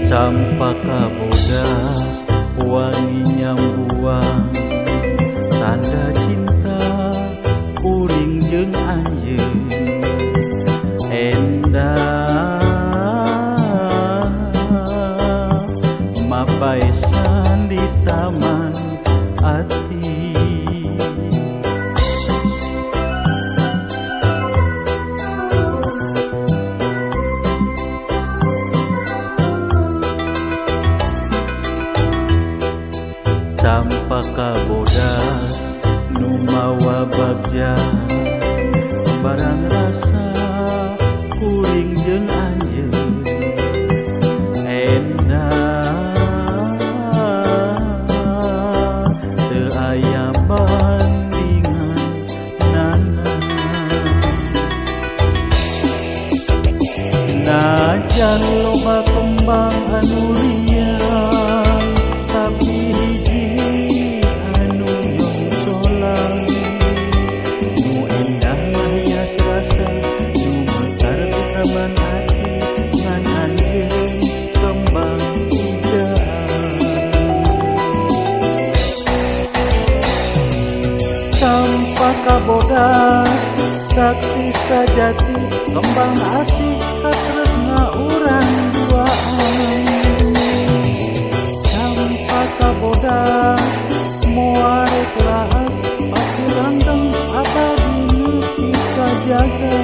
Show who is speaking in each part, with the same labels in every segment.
Speaker 1: Campaka bodas wangi nyambuang tanda cinta kuring jeung anjeun endah mapaesan di taman ati. Campaka bodas nu mawa bagja barang rasa kuring jeung anjeun endah teu aya bandingan nana. Najan loba kembang anu liar tapi Campaka bodas saksi sajati kembang asih katresna urang duaan. Campaka bodas moal kelas pasti langgeng abadi nepi kajaga.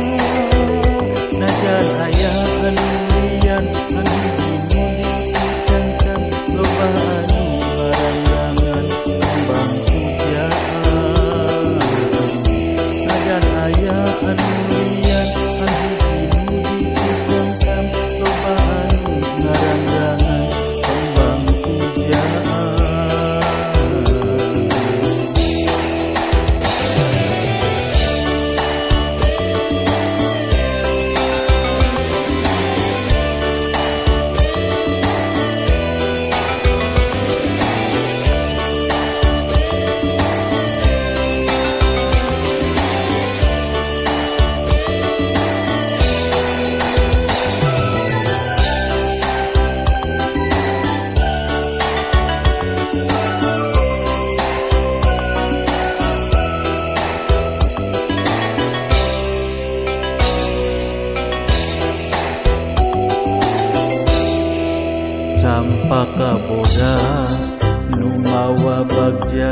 Speaker 1: Najan aya anu lian anu dimuli cancan loba anu ngarangangan kembang pujaan. Najan aya anu lian anu dimuli cancan loba anu ngarangangan kembang pujaan. Campaka bodas nu mawa bagja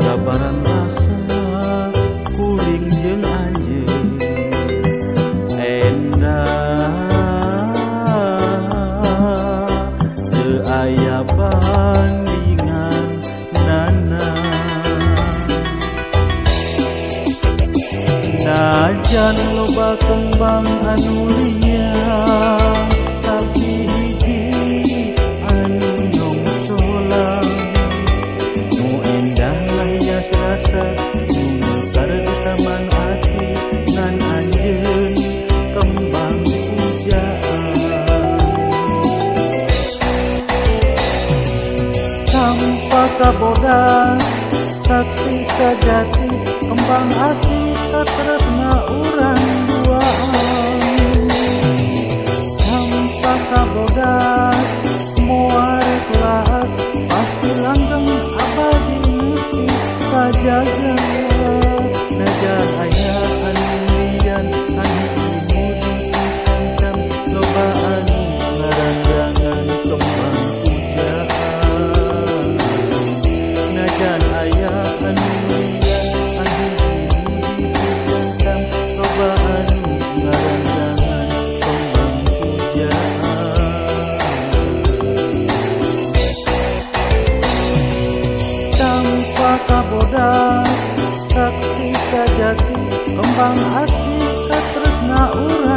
Speaker 1: kabaran rasa kuring jeung anjeun endah teu aya bandingan nana. Najan loba kembang anu liar tapi rasa nu mekar di taman ati ngan anjeun kembang pujaan. Campaka bodas saksi sajati kembang asih katresna urang duaan. Campaka bodas moal kelas pasti langgeng abadi nepi kajaga. najan aya anu lian anu dimuji kancam loba anu ngaranjangan kembang pujaan najan aya anu lian anu dimuji kancam loba anu ngaranjangan kembang pujaan tanpa kabodas saksi sajati kembang asih katresna urang